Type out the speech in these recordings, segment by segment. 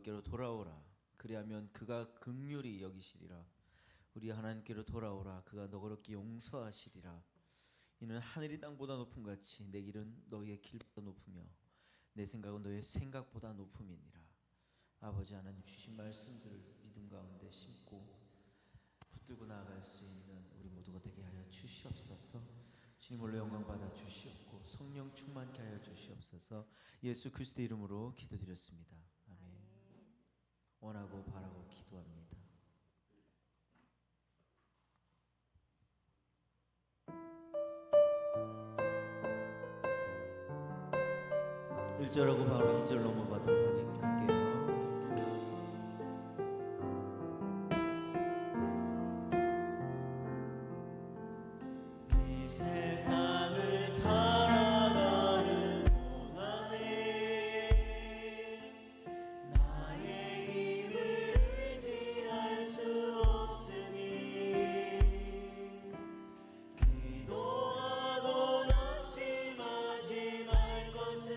여호와께로 돌아오라. 그리하면 그가 긍휼히 여기시리라. 우리 하나님께로 돌아오라. 그가 너그럽게 용서하시리라. 이는 하늘이 땅보다 높음 같이 내 길은 너희의 길보다 높으며 내 생각은 너희의 생각보다 높음이니라. 아버지 하나님 주신 말씀들을 믿음 가운데 심고 붙들고 나아갈 수 있는 우리 모두가 되게 하여 주시옵소서. 주님 홀로 영광 받아 주시옵고 성령 충만케 하여 주시옵소서. 예수 그리스도의 이름으로 기도드렸습니다. 아멘. 원하고 바라고 기도합니다. 일절하고 바로 2절 넘어가도록 할게요. 세상을 살아가는 동안에 나의 힘을 의지할 수 없으니 기도하고 낙심하지 말 것은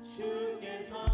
주께서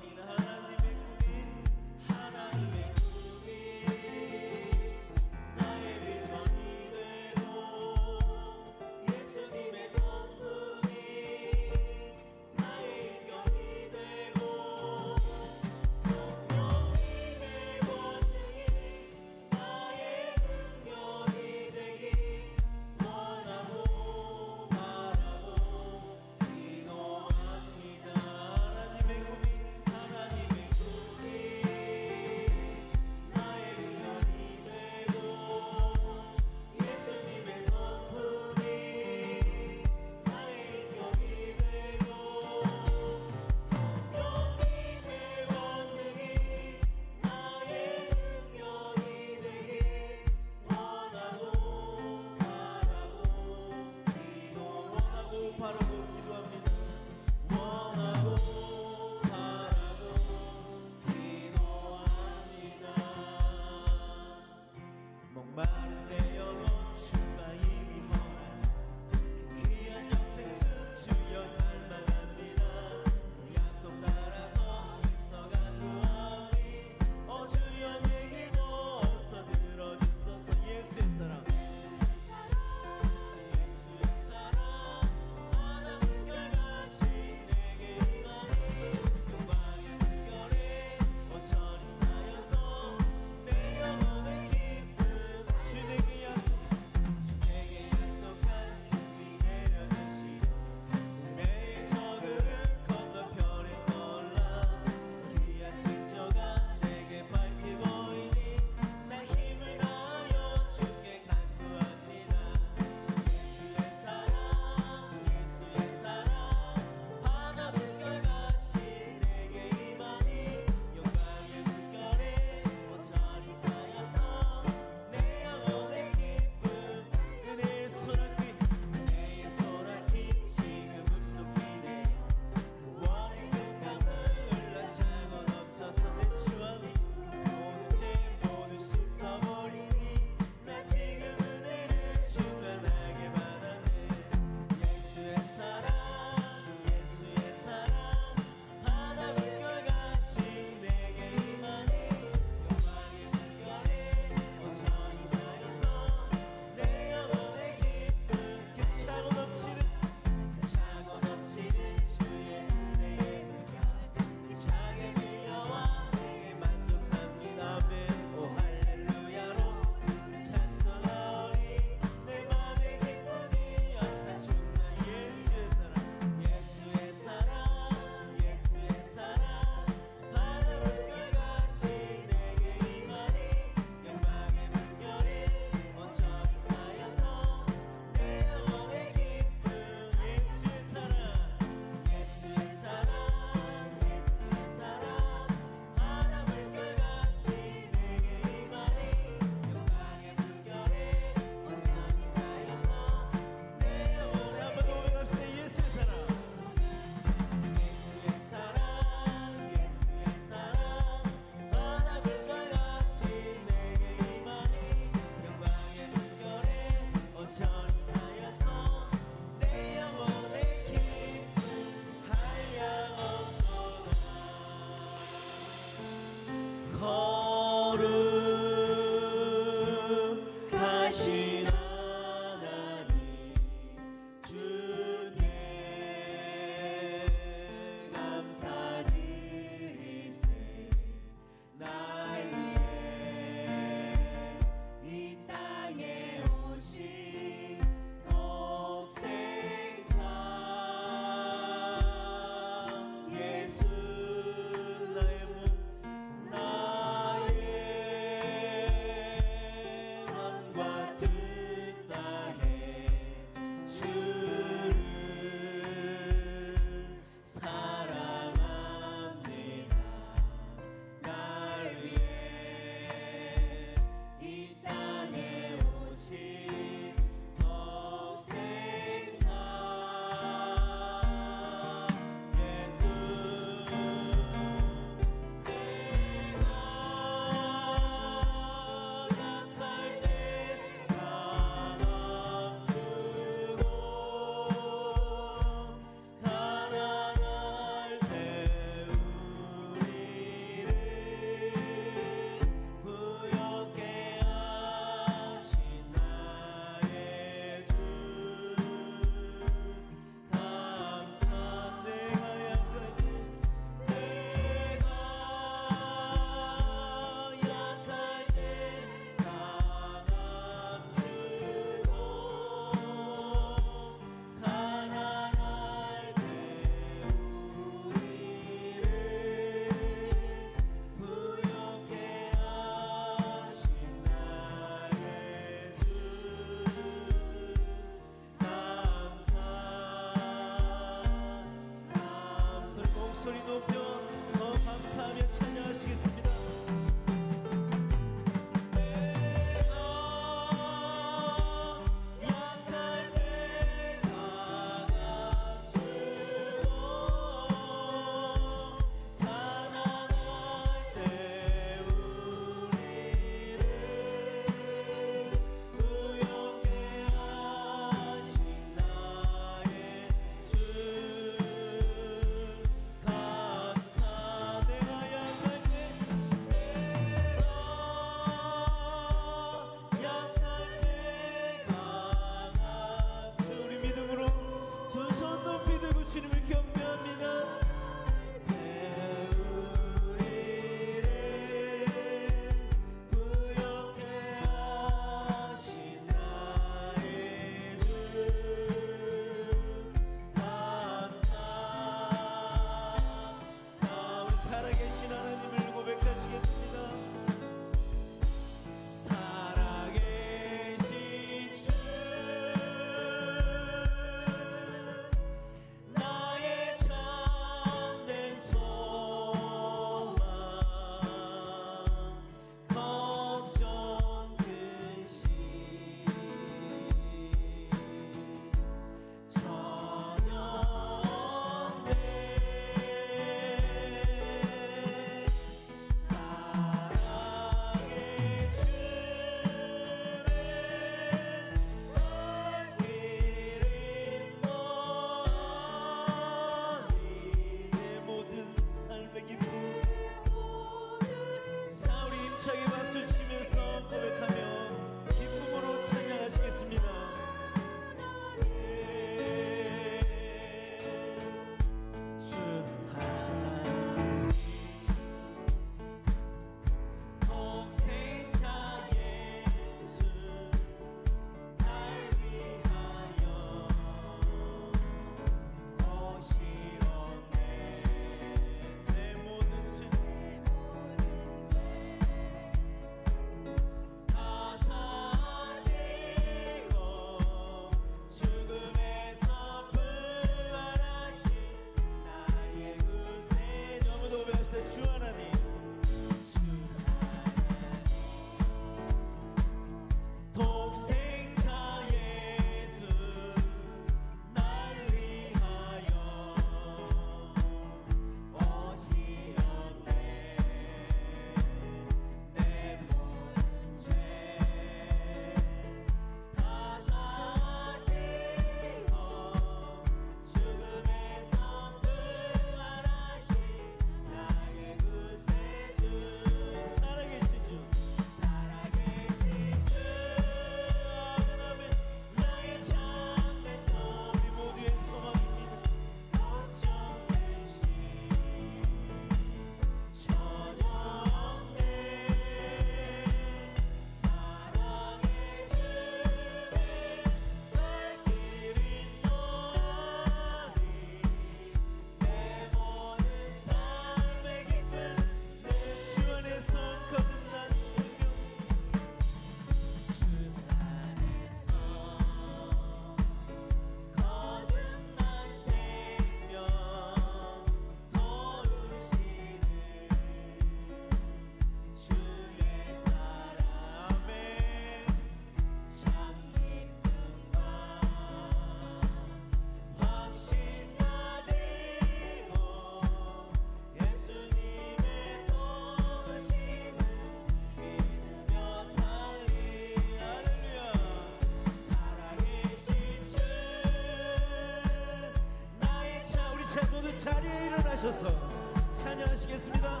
일어나셔서 찬양하시겠습니다.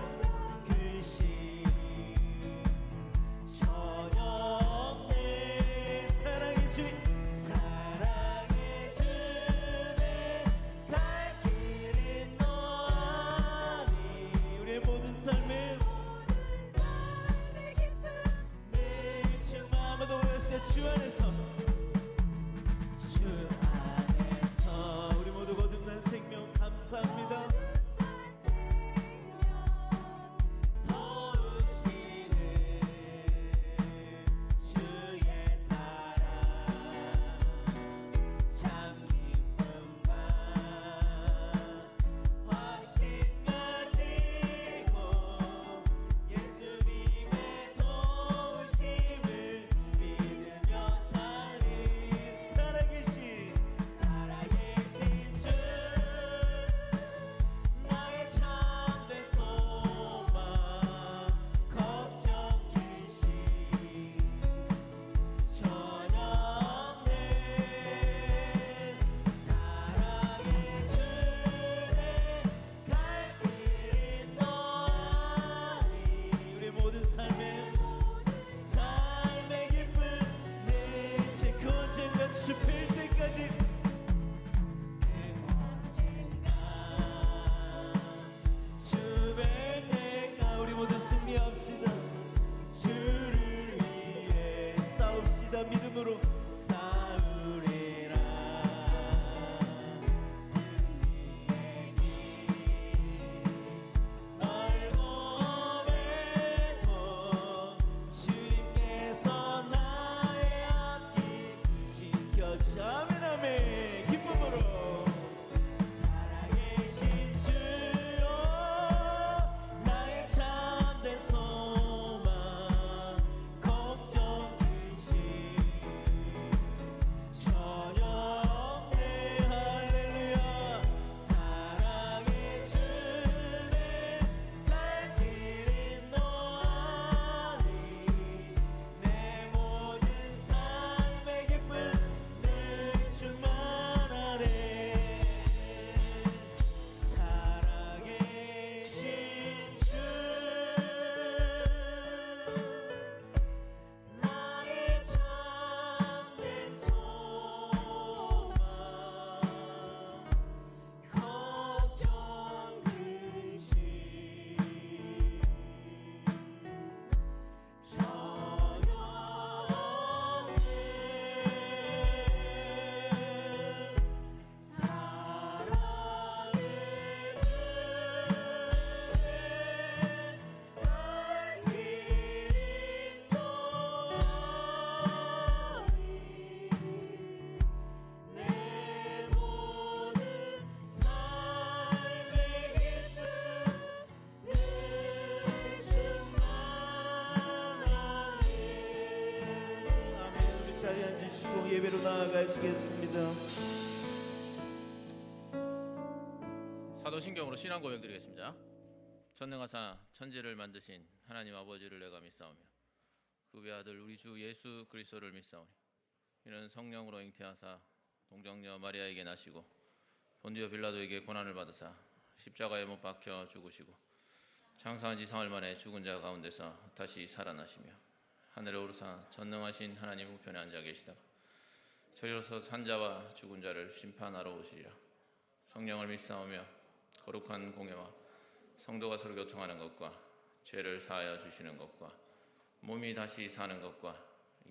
글씨 저녁 내 사랑의 주님 사랑의 주내 갈 길은 너 아니 우리의 모든 삶에 늘 마음으로 고백합시다. 주 안에서 주 안에서 우리 모두 거듭난 생명 감사합니다. 더우시는 주의 사랑 참 기쁜 밤 확신 가지고 예수님의 도우심을 믿으며 살리 살아계신 살아계신 주 나의 참된 소망 걱정 길시 저녁 내 사랑의 주내 갈 길은 너 아니 우리 모든 삶에 삶의 기쁨 내 그 언젠가 주 뵐 때까지 언젠가 주뵐 때가 우리 모두 승리합시다. 주를 위해 싸웁시다. 믿음으로 싸우리라. 승리의 길 넓고 매도 주님께서 나의 앞길 지켜주셔. 아멘 아멘. 기쁨으로 살아계신 주여 나의 참된 소망 걱정 길시 저녁 내 할렐루야 사랑의 주내 갈 길은 너 아니 내 모든 삶의 기쁨 늘 충만하네 살아계신 주 나의 참된 소망 걱정 근심 저녁 내 사랑의 주내 갈 길은 너니 내 모든 삶의 기쁨 늘 충만하네 아멘. 우리 자리에 앉으시고 예배로 나아가시겠습니다. 사도신경으로 신앙 고백 드리겠습니다. 전능하사 천지를 만드신 하나님 아버지를 내가 믿사오며 그 외아들 우리 주 예수 그리스도를 믿사오니 이는 성령으로 잉태하사 동정녀 마리아에게 나시고 본디오 빌라도에게 고난을 받으사 십자가에 못 박혀 죽으시고 장사한 지 사흘 만에 죽은 자 가운데서 다시 살아나시며 하늘에 오르사 전능하신 하나님 우편에 앉아 계시다가 저리로서 산자와 죽은 자를 심판하러 오시리라. 성령을 믿사오며 거룩한 공예와 성도가 서로 교통하는 것과 죄를 사하여 주시는 것과 몸이 다시 사는 것과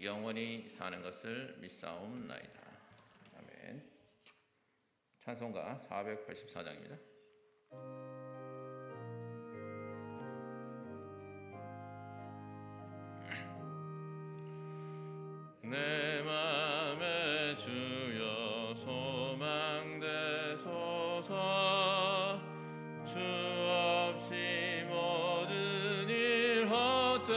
영원히 사는 것을 믿사옵나이다. 아멘. 찬송가 484장입니다. 내 맘에 주여 소망되소서 주 없이 모든 일 헛되어라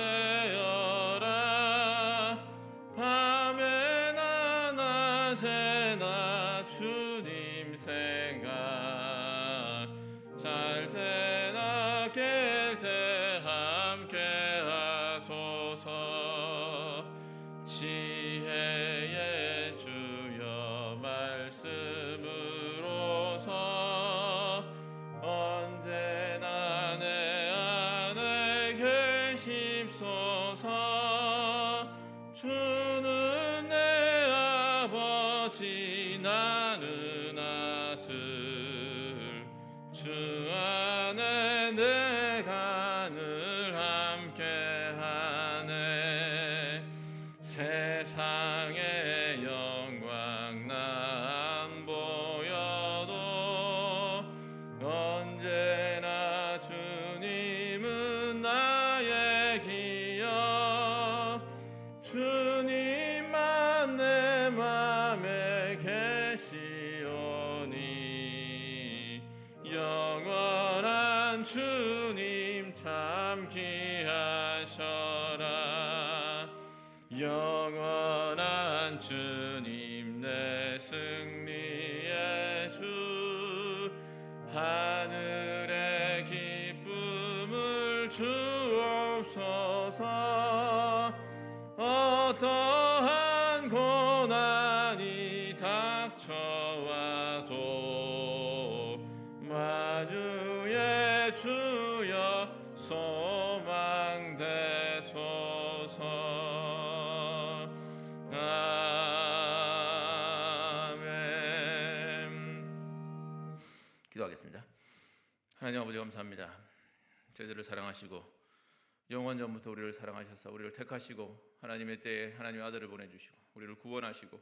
밤에나 낮에나 주님 생각 잘 때나 깰 때 함께 하소서 지혜의 주여 말씀으로서 언제 사랑을 함께하네. 세상의 영광 난 보여도 언제나 주님은 나의 기억. 주님만 내 맘에 계시오니 영원한 주님 참 귀하셔라. 영원한 주님 내 승리의 주. 하늘의 기쁨을 주옵소서. 어떠한 고난이 닥쳐와도 만유의 주여 소망되소서. 아멘. 기도하겠습니다. 하나님 아버지 감사합니다. 저희들을 사랑하시고 영원 전부터 우리를 사랑하셔서 우리를 택하시고 하나님의 때에 하나님의 아들을 보내주시고 우리를 구원하시고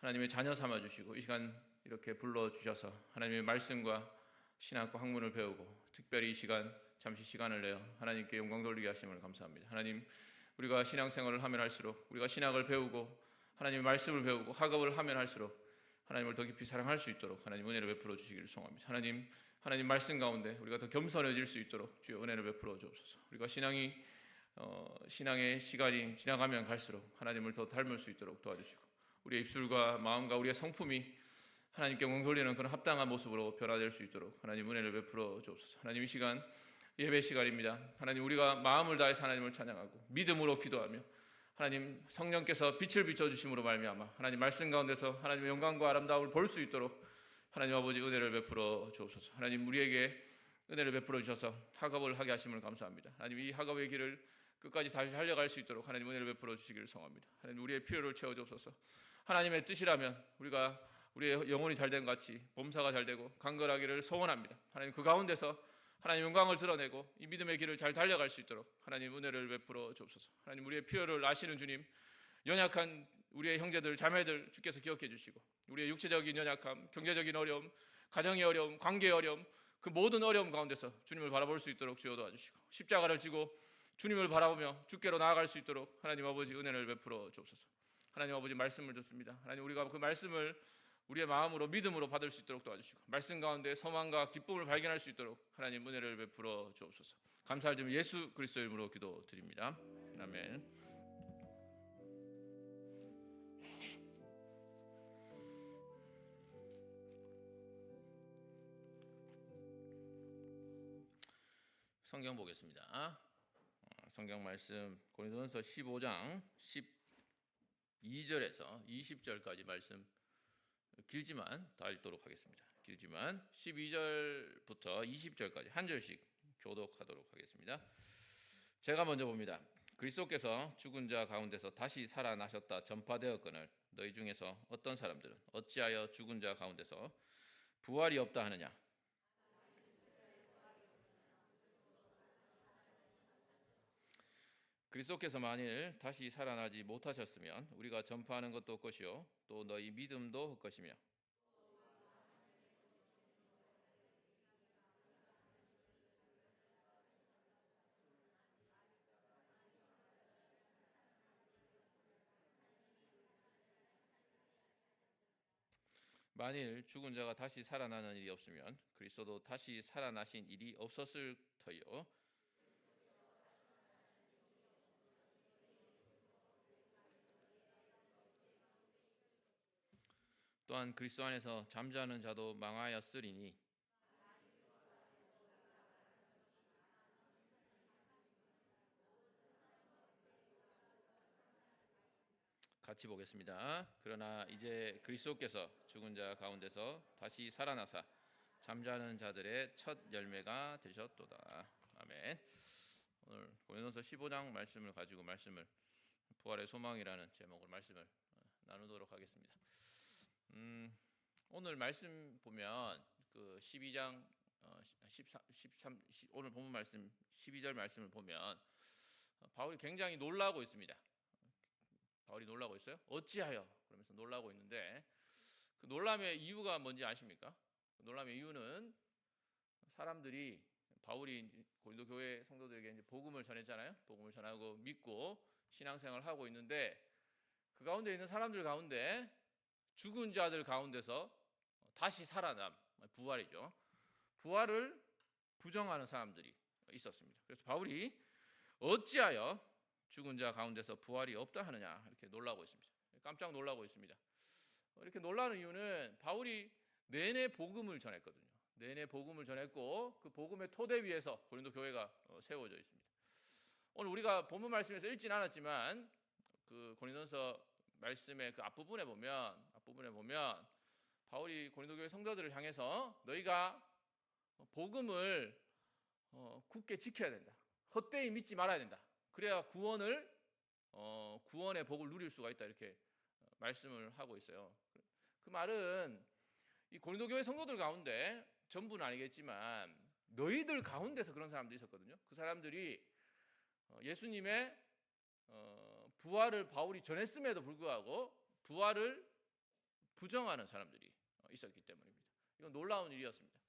하나님의 자녀 삼아주시고 이 시간 이렇게 불러주셔서 하나님의 말씀과 신학과 학문을 배우고 특별히 이 시간 잠시 시간을 내어 하나님께 영광 돌리게 하심을 감사합니다. 하나님, 우리가 신앙생활을 하면 할수록 우리가 신학을 배우고 하나님의 말씀을 배우고 학업을 하면 할수록 하나님을 더 깊이 사랑할 수 있도록 하나님 은혜를 베풀어 주시기를 소원합니다. 하나님 말씀 가운데 우리가 더 겸손해질 수 있도록 주여 은혜를 베풀어 주옵소서. 우리가 신앙의 시간이 지나가면 갈수록 하나님을 더 닮을 수 있도록 도와주시고 우리의 입술과 마음과 우리의 성품이 하나님께 영광 돌리는 그런 합당한 모습으로 변화될 수 있도록 하나님 은혜를 베풀어 주옵소서. 하나님, 이 시간 예배 시간입니다. 하나님, 우리가 마음을 다해서 하나님을 찬양하고 믿음으로 기도하며 하나님 성령께서 빛을 비춰주심으로 말미암아 하나님 말씀 가운데서 하나님의 영광과 아름다움을 볼 수 있도록 하나님 아버지 은혜를 베풀어 주옵소서. 하나님, 우리에게 은혜를 베풀어 주셔서 학업을 하게 하심을 감사합니다. 하나님, 이 학업의 길을 끝까지 다시 달려갈 수 있도록 하나님 은혜를 베풀어 주시기를 소원합니다. 하나님, 우리의 필요를 채워 주옵소서. 하나님의 뜻이라면 우리의 영혼이 잘된 같이 범사가 잘되고 강건하기를 소원합니다. 하나님, 그 가운데서 하나님 영광을 드러내고 이 믿음의 길을 잘 달려갈 수 있도록 하나님 은혜를 베풀어 주옵소서. 하나님, 우리의 필요를 아시는 주님, 연약한 우리의 형제들 자매들 주께서 기억해 주시고 우리의 육체적인 연약함, 경제적인 어려움, 가정의 어려움, 관계의 어려움, 그 모든 어려움 가운데서 주님을 바라볼 수 있도록 주여 도와주시고 십자가를 지고 주님을 바라보며 주께로 나아갈 수 있도록 하나님 아버지 은혜를 베풀어 주옵소서. 하나님 아버지, 말씀을 듣습니다. 하나님, 우리가 그 말씀을 우리의 마음으로 믿음으로 받을 수 있도록 도와주시고 말씀 가운데 소망과 기쁨을 발견할 수 있도록 하나님 은혜를 베풀어 주옵소서. 감사할 점 예수 그리스도의 이름으로 기도드립니다. 아멘. 성경 보겠습니다. 성경 말씀 고린도전서 15장 12절에서 20절까지 말씀 길지만 다 읽도록 하겠습니다. 길지만 12절부터 20절까지 한 절씩 교독하도록 하겠습니다. 제가 먼저 봅니다. 그리스도께서 죽은 자 가운데서 다시 살아나셨다 전파되었거늘 너희 중에서 어떤 사람들은 어찌하여 죽은 자 가운데서 부활이 없다 하느냐? 그리스도께서 만일 다시 살아나지 못하셨으면 우리가 전파하는 것도 헛것이요 또 너희 믿음도 헛것이며 만일 죽은 자가 다시 살아나는 일이 없으면 그리스도도 다시 살아나신 일이 없었을 터이요 또한 그리스도 안에서 잠자는 자도 망하였으리니 같이 보겠습니다. 그러나 이제 그리스도께서 죽은 자 가운데서 다시 살아나사 잠자는 자들의 첫 열매가 되셨도다. 아멘. 오늘 고린도서 15장 말씀을 가지고 부활의 소망이라는 제목으로 말씀을 나누도록 하겠습니다. 오늘 말씀 보면 그 12장 오늘 본문 말씀 12절 말씀을 보면 바울이 굉장히 놀라고 있습니다. 바울이 놀라고 있어요. 어찌하여 그러면서 놀라고 있는데 그 놀람의 이유가 뭔지 아십니까? 그 놀람의 이유는 사람들이 바울이 고린도 교회 성도들에게 이제 복음을 전했잖아요. 복음을 전하고 믿고 신앙생활을 하고 있는데 그 가운데 있는 사람들 가운데 죽은 자들 가운데서 다시 살아남, 부활이죠. 부활을 부정하는 사람들이 있었습니다. 그래서 바울이 어찌하여 죽은 자 가운데서 부활이 없다 하느냐 이렇게 놀라고 있습니다. 깜짝 놀라고 있습니다. 이렇게 놀라는 이유는 바울이 내내 복음을 전했거든요. 내내 복음을 전했고 그 복음의 토대 위에서 고린도 교회가 세워져 있습니다. 오늘 우리가 본문 말씀에서 읽진 않았지만 그 고린도서 말씀의 그 앞부분에 보면 바울이 고린도 교회 성도들을 향해서 너희가 복음을 굳게 지켜야 된다. 헛되이 믿지 말아야 된다. 그래야 구원의 복을 누릴 수가 있다. 이렇게 말씀을 하고 있어요. 그 말은 이 고린도 교회 성도들 가운데 전부는 아니겠지만 너희들 가운데서 그런 사람들이 있었거든요. 그 사람들이 예수님의 부활을 바울이 전했음에도 불구하고 부활을 부정하는 사람들이 있었기 때문입니다. 이건 놀라운 일이었습니다.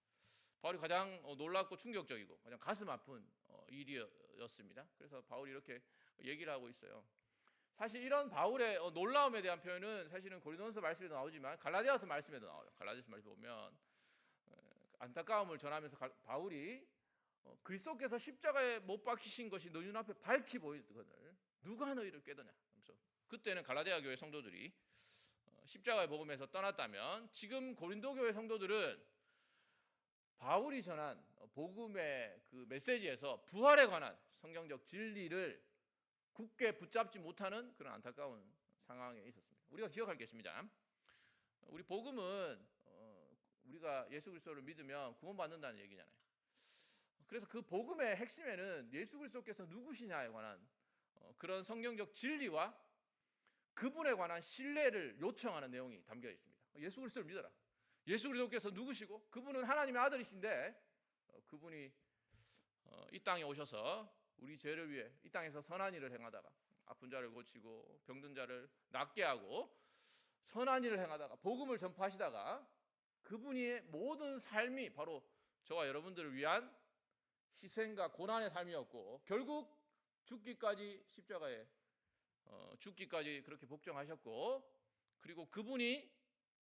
바울이 가장 놀랍고 충격적이고 가장 가슴 아픈 일이었습니다. 그래서 바울이 이렇게 얘기를 하고 있어요. 사실 이런 바울의 놀라움에 대한 표현은 사실은 고린도서 말씀에도 나오지만 갈라디아서 말씀에도 나와요. 갈라디아서 말씀 보면 안타까움을 전하면서 바울이 그리스도께서 십자가에 못 박히신 것이 너희 눈앞에 밝히 보이거늘 누가 너희를 꾀더냐. 그래서 그때는 갈라디아 교회 성도들이 십자가의 복음에서 떠났다면 지금 고린도 교회 성도들은 바울이 전한 복음의 그 메시지에서 부활에 관한 성경적 진리를 굳게 붙잡지 못하는 그런 안타까운 상황에 있었습니다. 우리가 기억할 게 있습니다. 우리 복음은 우리가 예수 그리스도를 믿으면 구원받는다는 얘기잖아요. 그래서 그 복음의 핵심에는 예수 그리스도께서 누구시냐에 관한 그런 성경적 진리와 그분에 관한 신뢰를 요청하는 내용이 담겨 있습니다. 예수 그리스도를 믿어라. 예수 그리스도께서 누구시고 그분은 하나님의 아들이신데 그분이 이 땅에 오셔서 우리 죄를 위해 이 땅에서 선한 일을 행하다가 아픈 자를 고치고 병든 자를 낫게 하고 선한 일을 행하다가 복음을 전파하시다가 그분의 모든 삶이 바로 저와 여러분들을 위한 희생과 고난의 삶이었고 결국 죽기까지 십자가에 죽기까지 그렇게 복종하셨고 그리고 그분이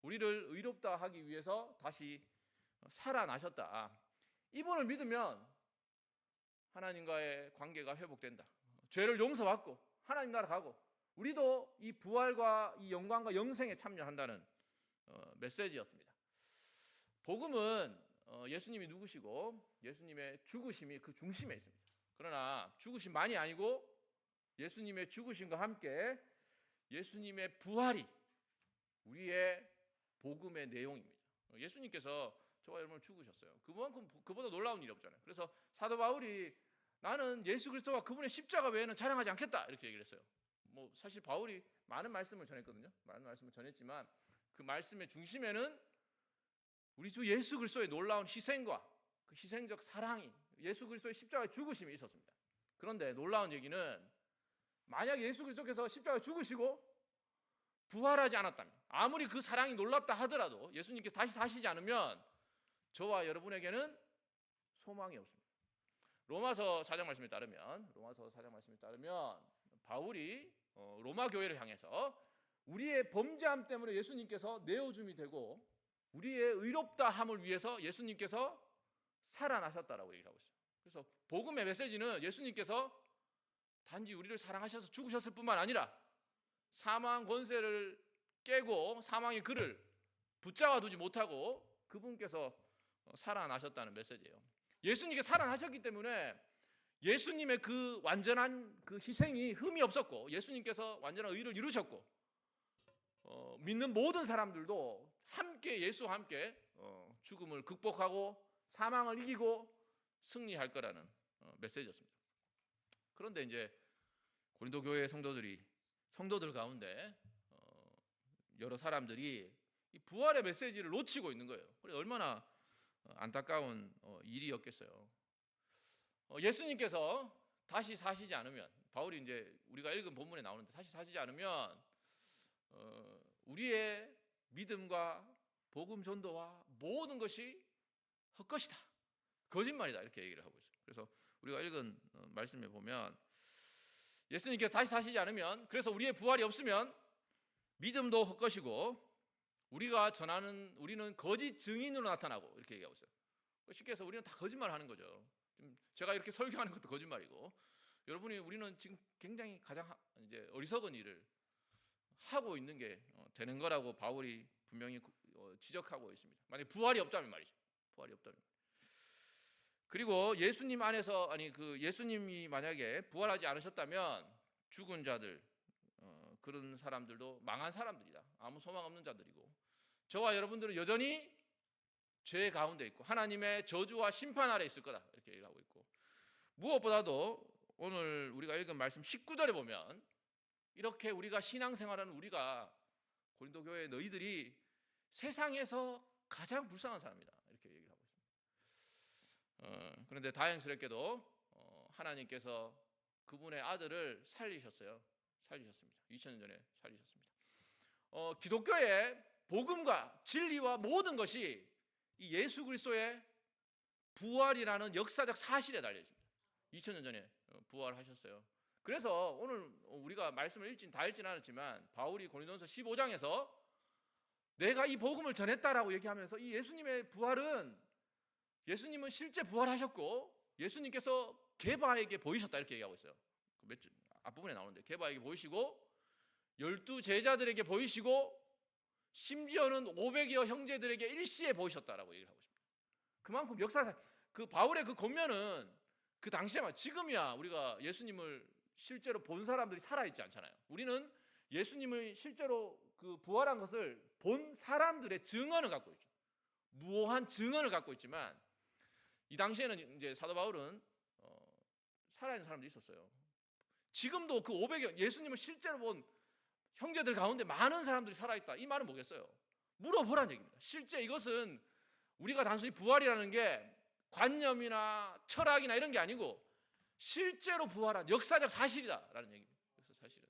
우리를 의롭다 하기 위해서 다시 살아나셨다. 이분을 믿으면 하나님과의 관계가 회복된다. 죄를 용서받고 하나님 나라 가고 우리도 이 부활과 이 영광과 영생에 참여한다는 메시지였습니다. 복음은 예수님이 누구시고 예수님의 죽으심이 그 중심에 있습니다. 그러나 죽으심만이 아니고 예수님의 죽으심과 함께 예수님의 부활이 우리의 복음의 내용입니다. 예수님께서 저와 여러분을 죽으셨어요. 그만큼 그보다 놀라운 일이 없잖아요. 그래서 사도 바울이 나는 예수 그리스도와 그분의 십자가 외에는 자랑하지 않겠다 이렇게 얘기를 했어요. 뭐 사실 바울이 많은 말씀을 전했거든요. 많은 말씀을 전했지만 그 말씀의 중심에는 우리 주 예수 그리스도의 놀라운 희생과 그 희생적 사랑이 예수 그리스도의 십자가의 죽으심이 있었습니다. 그런데 놀라운 얘기는 만약 예수 그리스도께서 십자가에 죽으시고 부활하지 않았다면 아무리 그 사랑이 놀랍다 하더라도 예수님께서 다시 사시지 않으면 저와 여러분에게는 소망이 없습니다. 로마서 4장 말씀에 따르면 바울이 로마 교회를 향해서 우리의 범죄함 때문에 예수님께서 내어줌이 되고 우리의 의롭다함을 위해서 예수님께서 살아나셨다라고 얘기하고 있어요. 그래서 복음의 메시지는 예수님께서 단지 우리를 사랑하셔서 죽으셨을 뿐만 아니라 사망 권세를 깨고 사망의 그를 붙잡아 두지 못하고 그분께서 살아나셨다는 메시지예요. 예수님께 살아나셨기 때문에 예수님의 그 완전한 그 희생이 흠이 없었고 예수님께서 완전한 의를 이루셨고 믿는 모든 사람들도 함께 예수와 함께 죽음을 극복하고 사망을 이기고 승리할 거라는 메시지였습니다. 그런데 이제 고린도 교회 성도들 가운데 여러 사람들이 이 부활의 메시지를 놓치고 있는 거예요. 그래서 얼마나 안타까운 일이었겠어요. 예수님께서 다시 사시지 않으면, 바울이 이제 우리가 읽은 본문에 나오는데 다시 사시지 않으면 우리의 믿음과 복음 전도와 모든 것이 헛것이다, 거짓말이다, 이렇게 얘기를 하고 있어요. 그래서 우리가 읽은 말씀에 보면 예수님께서 다시 사시지 않으면, 그래서 우리의 부활이 없으면 믿음도 헛것이고 우리는 거짓 증인으로 나타나고, 이렇게 얘기하고 있어요. 쉽게 해서 우리는 다 거짓말하는 거죠. 제가 이렇게 설교하는 것도 거짓말이고, 우리는 지금 굉장히 가장 이제 어리석은 일을 하고 있는 게 되는 거라고 바울이 분명히 지적하고 있습니다. 만약 부활이 없다면 말이죠. 부활이 없다면. 그리고 예수님 안에서 예수님이 만약에 부활하지 않으셨다면 죽은 자들, 그런 사람들도 망한 사람들이다. 아무 소망 없는 자들이고, 저와 여러분들은 여전히 죄 가운데 있고 하나님의 저주와 심판 아래 있을 거다, 이렇게 얘기하고 있고, 무엇보다도 오늘 우리가 읽은 말씀 19절에 보면 이렇게 우리가 신앙생활하는 우리가, 고린도 교회 너희들이 세상에서 가장 불쌍한 사람이다, 이렇게 얘기를 하고 있습니다. 그런데 다행스럽게도 하나님께서 그분의 아들을 살리셨습니다. 2000년 전에 살리셨습니다. 기독교의 복음과 진리와 모든 것이 이 예수 그리스도의 부활이라는 역사적 사실에 달려 있습니다. 2000년 전에 부활하셨어요. 그래서 오늘 우리가 말씀을 다 읽지는 않았지만 바울이 고린도전서 15장에서 내가 이 복음을 전했다라고 얘기하면서 이 예수님의 부활은, 예수님은 실제 부활하셨고 예수님께서 게바에게 보이셨다, 이렇게 얘기하고 있어요. 앞부분에 나오는데 게바에게 보이시고 12 제자들에게 보이시고 심지어는 500여 형제들에게 일시에 보이셨다라고 얘기를 하고 있습니다. 그만큼 역사상 그 바울의 그 권면은 그 당시에만, 지금이야 우리가 예수님을 실제로 본 사람들이 살아있지 않잖아요. 우리는 예수님을 실제로 그 부활한 것을 본 사람들의 증언을 갖고 있죠. 무오한 증언을 갖고 있지만 이 당시에는 이제 사도 바울은 살아있는 사람들이 있었어요. 지금도 그 500여 예수님을 실제로 본 형제들 가운데 많은 사람들이 살아있다, 이 말은 뭐겠어요? 물어보라는 얘기입니다. 실제 이것은 우리가 단순히 부활이라는 게 관념이나 철학이나 이런 게 아니고 실제로 부활한 역사적 사실이다라는 얘기입니다. 그래서 사실은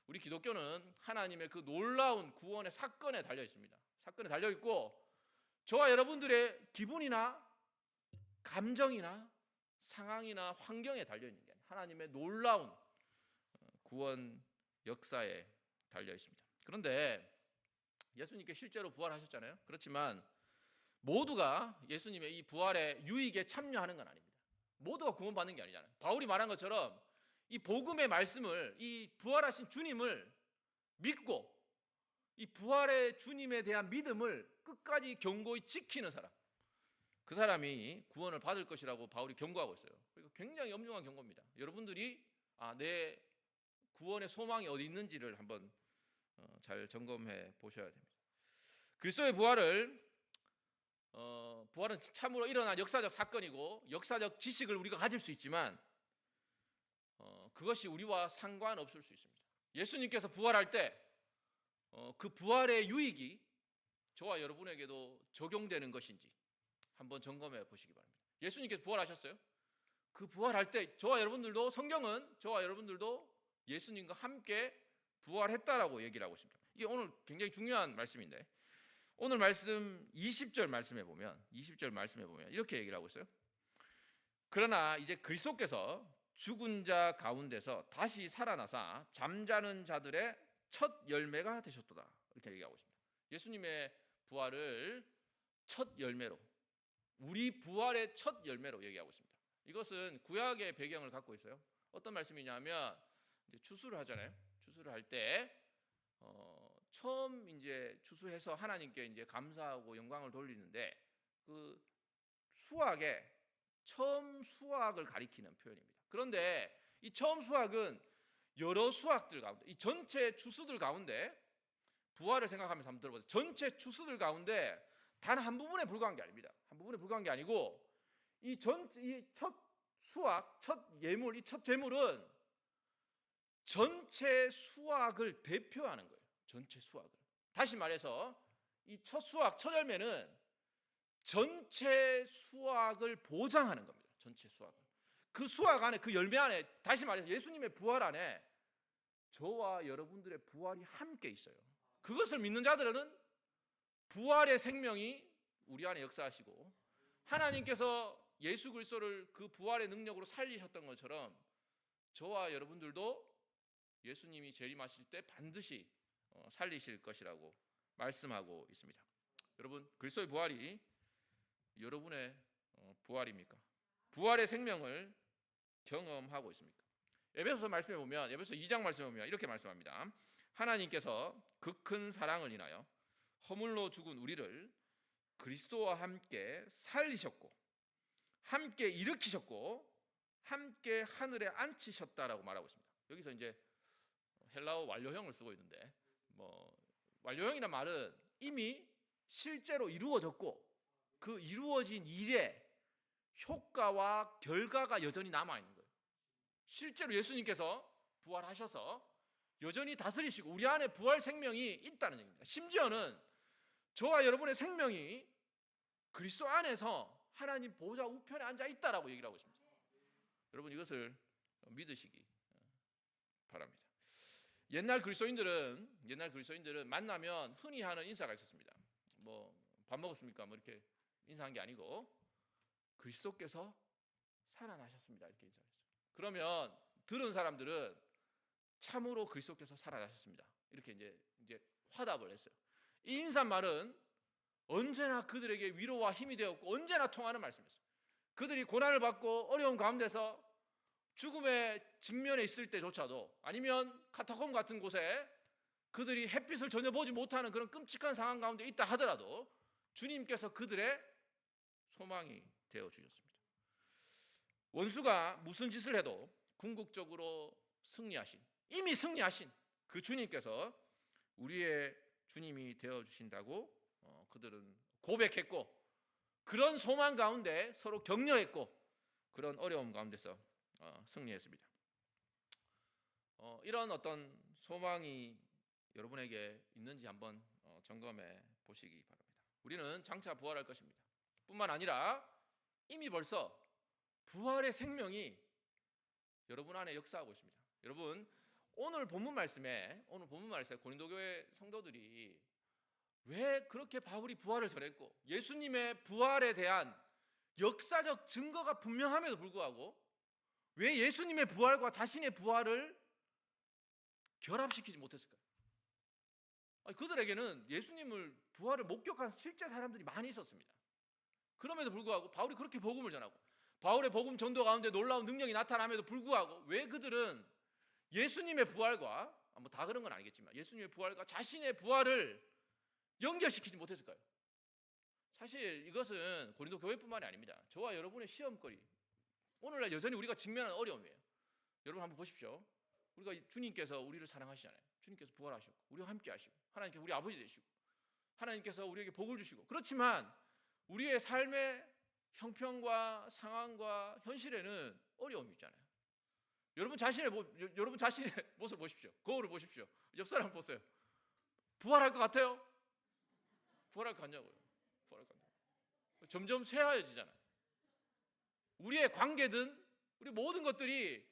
우리 기독교는 하나님의 그 놀라운 구원의 사건에 달려 있습니다. 사건에 달려 있고, 저와 여러분들의 기분이나 감정이나 상황이나 환경에 달려 있는 게 아니라 하나님의 놀라운 구원 역사에 달려 있습니다. 그런데 예수님께 실제로 부활하셨잖아요. 그렇지만 모두가 예수님의 이 부활의 유익에 참여하는 건 아닙니다. 모두가 구원받는 게 아니잖아요. 바울이 말한 것처럼 이 복음의 말씀을, 이 부활하신 주님을 믿고 이 부활의 주님에 대한 믿음을 끝까지 견고히 지키는 사람, 그 사람이 구원을 받을 것이라고 바울이 경고하고 있어요. 그리고 굉장히 엄중한 경고입니다. 여러분들이 내 구원의 소망이 어디 있는지를 한번 잘 점검해 보셔야 됩니다. 그리스도의 부활은 참으로 일어난 역사적 사건이고 역사적 지식을 우리가 가질 수 있지만 그것이 우리와 상관없을 수 있습니다. 예수님께서 부활할 때 그 부활의 유익이 저와 여러분에게도 적용되는 것인지 한번 점검해 보시기 바랍니다. 예수님께서 부활하셨어요. 그 부활할 때 저와 여러분들도, 성경은 저와 여러분들도 예수님과 함께 부활했다라고 얘기를 하고 있습니다. 이게 오늘 굉장히 중요한 말씀인데, 오늘 말씀 20절 말씀에 보면 이렇게 얘기를 하고 있어요. 그러나 이제 그리스도께서 죽은 자 가운데서 다시 살아나사 잠자는 자들의 첫 열매가 되셨도다, 이렇게 얘기하고 있습니다. 예수님의 부활을 첫 열매로, 우리 부활의 첫 열매로 얘기하고 있습니다. 이것은 구약의 배경을 갖고 있어요. 어떤 말씀이냐면 이제 추수를 하잖아요. 추수를 할 때 처음 이제 추수해서 하나님께 이제 감사하고 영광을 돌리는데, 그 수확에 처음 수확을 가리키는 표현입니다. 그런데 이 처음 수확은 여러 수확들 가운데, 이 전체 추수들 가운데, 부활을 생각하면서 한번 들어보세요. 전체 추수들 가운데 단 한 부분에 불과한 게 아닙니다. 한 부분에 불과한 게 아니고 이 첫 수확, 첫 예물, 이 첫 제물은 전체 수확을 대표하는 거예요. 전체 수확을. 다시 말해서 이 첫 수확, 첫 열매는 전체 수확을 보장하는 겁니다. 전체 수확을. 그 수확 안에, 그 열매 안에, 다시 말해서 예수님의 부활 안에 저와 여러분들의 부활이 함께 있어요. 그것을 믿는 자들은 부활의 생명이 우리 안에 역사하시고, 하나님께서 예수 그리스도를 그 부활의 능력으로 살리셨던 것처럼 저와 여러분들도 예수님이 재림하실 때 반드시 살리실 것이라고 말씀하고 있습니다. 여러분, 그리스도의 부활이 여러분의 부활입니까? 부활의 생명을 경험하고 있습니까? 에베소서 말씀해 보면, 에베소서 2장 말씀해 보면 이렇게 말씀합니다. 하나님께서 그 큰 사랑을 인하여 허물로 죽은 우리를 그리스도와 함께 살리셨고, 함께 일으키셨고, 함께 하늘에 앉히셨다라고 말하고 있습니다. 여기서 이제 헬라어 완료형을 쓰고 있는데, 완료형이란 말은 이미 실제로 이루어졌고 그 이루어진 일의 효과와 결과가 여전히 남아 있는 거예요. 실제로 예수님께서 부활하셔서 여전히 다스리시고 우리 안에 부활 생명이 있다는 얘기입니다. 심지어는 저와 여러분의 생명이 그리스도 안에서 하나님 보좌 우편에 앉아 있다라고 얘기를 하고 있습니다. 여러분, 이것을 믿으시기 바랍니다. 옛날 그리스도인들은 만나면 흔히 하는 인사가 있었습니다. 밥 먹었습니까? 이렇게 인사한 게 아니고 그리스도께서 살아나셨습니다, 이렇게 인사했어요. 그러면 들은 사람들은 참으로 그리스도께서 살아나셨습니다, 이렇게 이제 화답을 했어요. 이 인사말은 언제나 그들에게 위로와 힘이 되었고 언제나 통하는 말씀이었어요. 그들이 고난을 받고 어려운 가운데서 죽음의 직면에 있을 때조차도, 아니면 카타콤 같은 곳에 그들이 햇빛을 전혀 보지 못하는 그런 끔찍한 상황 가운데 있다 하더라도 주님께서 그들의 소망이 되어 주셨습니다. 원수가 무슨 짓을 해도 궁극적으로 이미 승리하신 그 주님께서 우리의 주님이 되어 주신다고 그들은 고백했고, 그런 소망 가운데 서로 격려했고, 그런 어려움 가운데서 승리했습니다. 이런 어떤 소망이 여러분에게 있는지 한번 점검해 보시기 바랍니다. 우리는 장차 부활할 것입니다. 뿐만 아니라 이미 벌써 부활의 생명이 여러분 안에 역사하고 있습니다. 여러분, 오늘 본문 말씀에 고린도 교회 성도들이 왜 그렇게 바울이 부활을 전했고 예수님의 부활에 대한 역사적 증거가 분명함에도 불구하고 왜 예수님의 부활과 자신의 부활을 결합시키지 못했을까요? 그들에게는 예수님을 부활을 목격한 실제 사람들이 많이 있었습니다. 그럼에도 불구하고 바울이 그렇게 복음을 전하고 바울의 복음 전도 가운데 놀라운 능력이 나타남에도 불구하고 왜 그들은 예수님의 부활과 다 그런 건 아니겠지만 예수님의 부활과 자신의 부활을 연결시키지 못했을까요? 사실 이것은 고린도 교회뿐만이 아닙니다. 저와 여러분의 시험거리, 오늘날 여전히 우리가 직면하는 어려움이에요. 여러분 한번 보십시오. 우리가 주님께서 우리를 사랑하시잖아요. 주님께서 부활하셨고 우리와 함께 하시고 하나님께서 우리 아버지 되시고 하나님께서 우리에게 복을 주시고, 그렇지만 우리의 삶의 형편과 상황과 현실에는 어려움이 있잖아요. 여러분 자신의 모습을 보십시오. 거울을 보십시오. 옆 사람 보세요. 부활할 것 같아요? 부활할 것 같냐고요? 부활할 것 같냐고요? 점점 쇠하여지잖아요. 우리의 관계든 우리 모든 것들이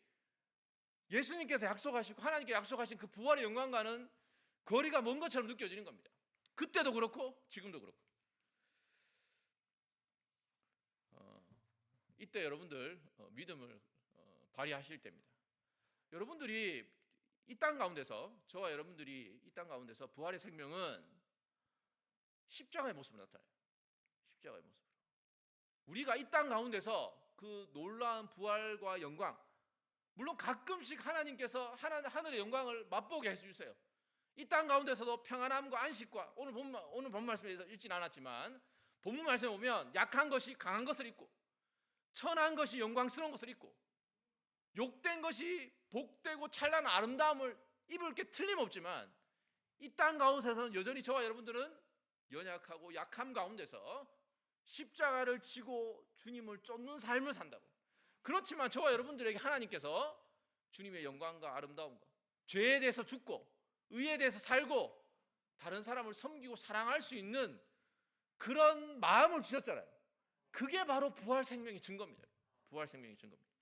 예수님께서 약속하시고 하나님께 약속하신 그 부활의 영광과는 거리가 먼 것처럼 느껴지는 겁니다. 그때도 그렇고 지금도 그렇고. 이때 여러분들 믿음을 발휘하실 때입니다. 여러분들이 이 땅 가운데서, 저와 여러분들이 이 땅 가운데서 부활의 생명은 십자가의 모습으로 나타나요. 십자가의 모습으로. 우리가 이 땅 가운데서 그 놀라운 부활과 영광, 물론 가끔씩 하나님께서 하늘의 영광을 맛보게 해주세요. 이 땅 가운데서도 평안함과 안식과, 오늘 본 말씀에서 읽진 않았지만 본문 말씀에 보면 약한 것이 강한 것을 입고 천한 것이 영광스러운 것을 입고 욕된 것이 복되고 찬란한 아름다움을 입을 게 틀림없지만 이 땅 가운데서는 여전히 저와 여러분들은 연약하고 약함 가운데서 십자가를 지고 주님을 쫓는 삶을 산다고. 그렇지만 저와 여러분들에게 하나님께서 주님의 영광과 아름다움과 죄에 대해서 죽고 의에 대해서 살고 다른 사람을 섬기고 사랑할 수 있는 그런 마음을 주셨잖아요. 그게 바로 부활 생명의 증거입니다. 부활 생명의 증거입니다.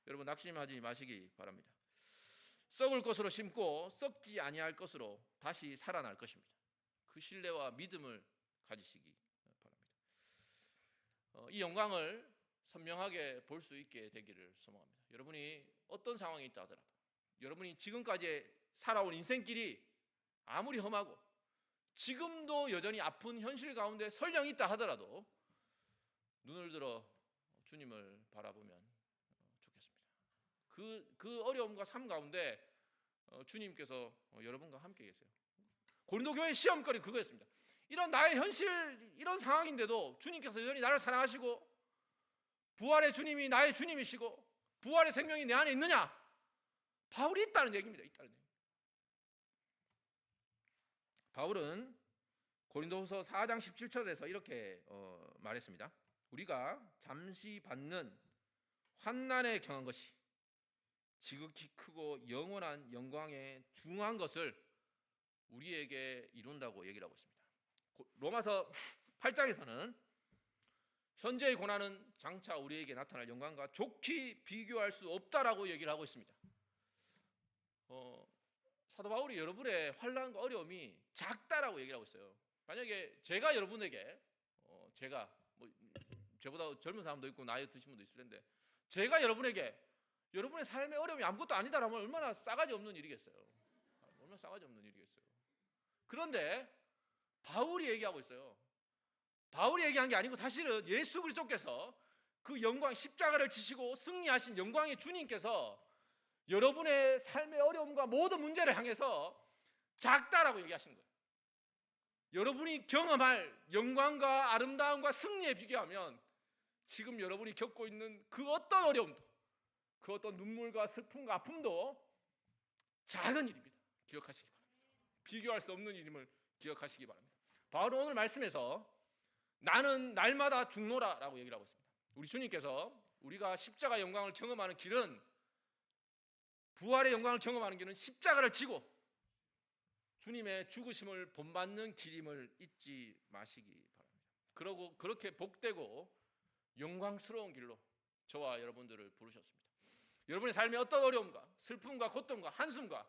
여러분 낙심하지 마시기 바랍니다. 썩을 것으로 심고 썩지 아니할 것으로 다시 살아날 것입니다. 그 신뢰와 믿음을 가지시기 바랍니다. 이 영광을 선명하게 볼 수 있게 되기를 소망합니다. 여러분이 어떤 상황에 있다 하더라도, 여러분이 지금까지 살아온 인생길이 아무리 험하고 지금도 여전히 아픈 현실 가운데 설령 있다 하더라도 눈을 들어 주님을 바라보면 좋겠습니다. 그 어려움과 삶 가운데 주님께서 여러분과 함께 계세요. 고린도 교회 시험거리 그거였습니다. 이런 나의 현실, 이런 상황인데도 주님께서 여전히 나를 사랑하시고 부활의 주님이 나의 주님이시고 부활의 생명이 내 안에 있느냐? 바울이 있다는 얘기입니다. 있다는 얘기. 바울은 고린도후서 4장 17절에서 이렇게 말했습니다. 우리가 잠시 받는 환난에 경한 것이 지극히 크고 영원한 영광에 중한 것을 우리에게 이룬다고 얘기를 하고 있습니다. 로마서 8장에서는 현재의 고난은 장차 우리에게 나타날 영광과 좋게 비교할 수 없다라고 얘기를 하고 있습니다. 사도 바울이 여러분의 환난과 어려움이 작다라고 얘기를 하고 있어요. 만약에 제가 여러분에게 제가 저보다 젊은 사람도 있고 나이 드신 분도 있을 텐데 제가 여러분에게 여러분의 삶의 어려움이 아무것도 아니다라면 얼마나 싸가지 없는 일이겠어요. 얼마나 싸가지 없는 일이겠어요. 그런데 바울이 얘기하고 있어요. 바울이 얘기한 게 아니고 사실은 예수 그리스도께서 그 영광 십자가를 지시고 승리하신 영광의 주님께서 여러분의 삶의 어려움과 모든 문제를 향해서 작다라고 얘기하시는 거예요. 여러분이 경험할 영광과 아름다움과 승리에 비교하면 지금 여러분이 겪고 있는 그 어떤 어려움도, 그 어떤 눈물과 슬픔과 아픔도 작은 일입니다. 기억하시기 바랍니다. 비교할 수 없는 일임을 기억하시기 바랍니다. 바울은 오늘 말씀에서 나는 날마다 죽노라라고 얘기를 하고 있습니다. 우리 주님께서 우리가 십자가 영광을 경험하는 길은, 부활의 영광을 경험하는 길은 십자가를 지고 주님의 죽으심을 본받는 길임을 잊지 마시기 바랍니다. 그러고 그렇게 복되고 영광스러운 길로 저와 여러분들을 부르셨습니다. 여러분의 삶에 어떤 어려움과 슬픔과 고통과 한숨과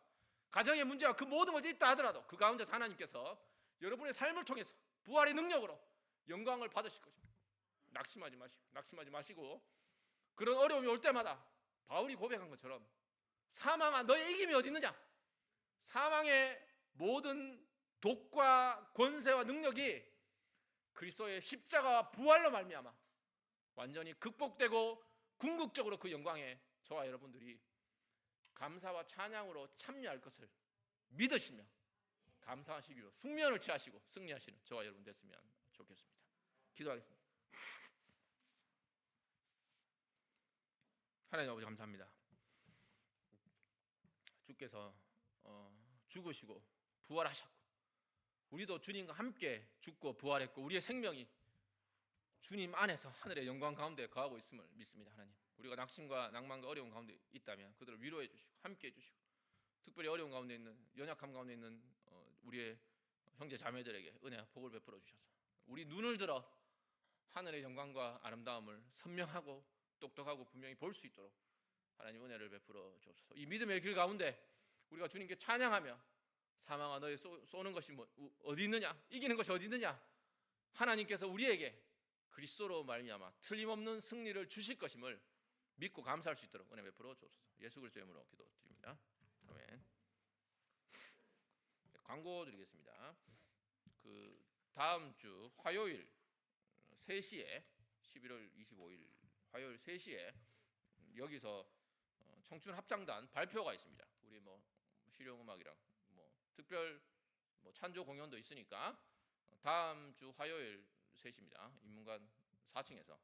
가정의 문제와 그 모든 것이 있다 하더라도 그 가운데서 하나님께서 여러분의 삶을 통해서 부활의 능력으로 영광을 받으실 것입니다. 낙심하지 마시고 그런 어려움이 올 때마다 바울이 고백한 것처럼 사망아 너의 이김이 어디 있느냐? 사망의 모든 독과 권세와 능력이 그리스도의 십자가와 부활로 말미암아 완전히 극복되고 궁극적으로 그 영광에 저와 여러분들이 감사와 찬양으로 참여할 것을 믿으시며 감사하시기로 숙면을 취하시고 승리하시는 저와 여러분 됐으면 좋겠습니다. 기도하겠습니다. 하나님 아버지 감사합니다. 주께서 죽으시고 부활하셨고 우리도 주님과 함께 죽고 부활했고 우리의 생명이 주님 안에서 하늘의 영광 가운데 거하고 있음을 믿습니다. 하나님, 우리가 낙심과 낭만과 어려운 가운데 있다면 그들을 위로해 주시고 함께 해 주시고 특별히 어려운 가운데 있는, 연약함 가운데 있는 우리의 형제 자매들에게 은혜와 복을 베풀어 주셔서 우리 눈을 들어 하늘의 영광과 아름다움을 선명하고 똑똑하고 분명히 볼 수 있도록 하나님 은혜를 베풀어 주옵소서. 이 믿음의 길 가운데 우리가 주님께 찬양하며 사망아 너의 쏘는 것이 어디 있느냐, 이기는 것이 어디 있느냐, 하나님께서 우리에게 그리스도로 말미암아 틀림없는 승리를 주실 것임을 믿고 감사할 수 있도록 은혜 베풀어 주옵소서. 예수 그리스도의 이름으로 기도드립니다. 아멘. 광고 드리겠습니다. 그 다음 주 화요일 3시에 11월 25일 화요일 3시에 여기서 청춘 합창단 발표가 있습니다. 우리 실용음악이랑 특별 찬조 공연도 있으니까 다음 주 화요일 3시입니다. 인문관 4층에서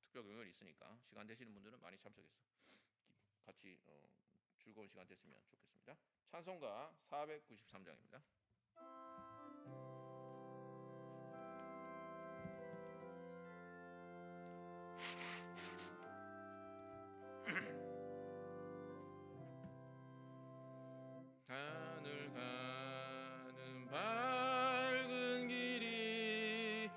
특별 공연이 있으니까 시간 되시는 분들은 많이 참석해서 같이 즐거운 시간 됐으면 좋겠습니다. 찬송가 493장입니다. 하늘 가는 밝은 길이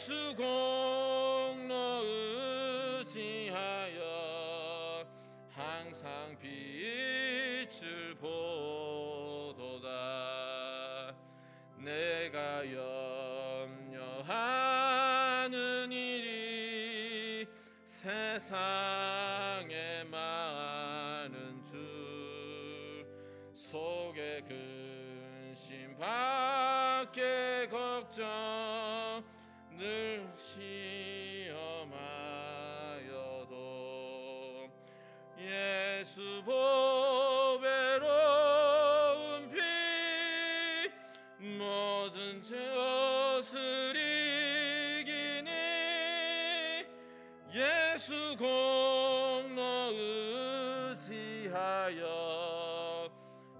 예수 공로 의지하여 항상 빛을 보도다. 내가 염려하는 일이 세상에 많은 줄 속에 근심 밖에 걱정 늘 시험하여도 예수 보배로운 피 모든 것을 이기니 예수 공로 의지하여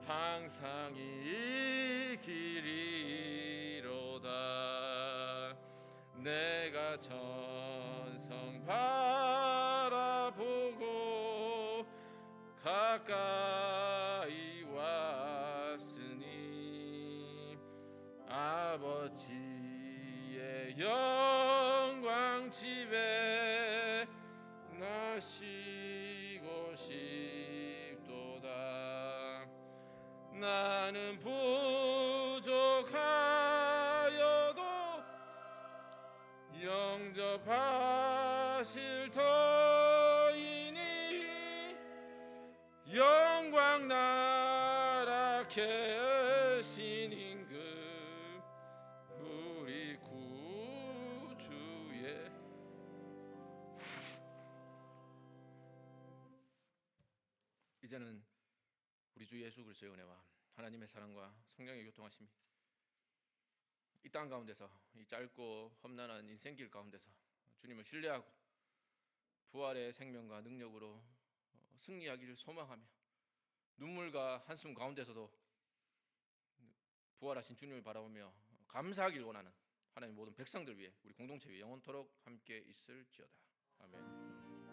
항상 이기리로다. 내가 천성 바라보고 가까이 왔으니 아버지의 영광 집에 나시고 싶도다. 나는 부족하여도 영접하실 터이니 영광 나라 계신 임금 우리 구주의 이제는 우리 주 예수 그리스도의 은혜와 하나님의 사랑과 성령의 교통하심이 이 땅 가운데서 이 짧고 험난한 인생길 가운데서 주님을 신뢰하고 부활의 생명과 능력으로 승리하기를 소망하며 눈물과 한숨 가운데서도 부활하신 주님을 바라보며 감사하길 원하는 하나님의 모든 백성들 위해 우리 공동체 위에 영원토록 함께 있을지어다. 아멘.